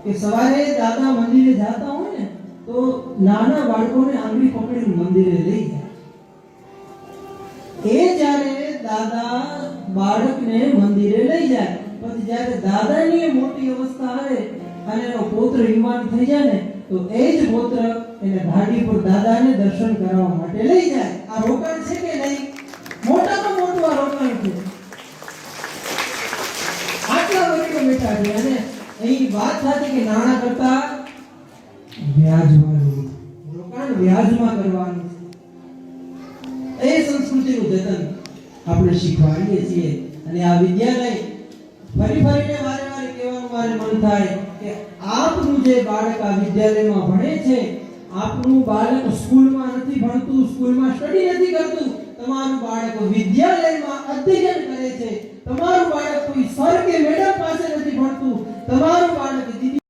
કે સવારે દાદા મંદિરે જતા હોય ને તો નાના બાળકોને આંગળી પકડીને મંદિરે લઈ જાય. એ જ્યારે દાદા બાળકને મંદિરે લઈ જાય પછી જ્યારે દાદાની મોટી અવસ્થા આવે અને એનો પુત્ર યુવાન થઈ જાય ને તો એ જ પુત્ર એને ધાડી પર દાદાને દર્શન કરવા માટે લઈ જાય. આ રોકાણ છે કે નહીં? મોટામાં મોટું આ રોકાણ છે. આટલા વર્ષો બેઠા છે અને અહીં વાત થતી કે નાણાં કરતા વ્યાજમાં રોકાણ વ્યાજમાં કરવાનું છે. એ સંસ્કૃતિનું જતન આપણે શીખવાડીએ છીએ. અને આ વિદ્યાલય ફરીને વારે વારે કહેવાનું મારે મન થાય કે આપનું જે બાળક આ વિદ્યાલયમાં ભણે છે, આપનું બાળક સ્કૂલમાં નથી ભણતું, સ્કૂલમાં સ્ટડી નથી કરતું, તમારું બાળક વિદ્યાલયમાં અધ્યયન કરે છે. તમારું બાળક કોઈ સર કે મેડમ પાસે નથી ભણતું, તમારું બાળક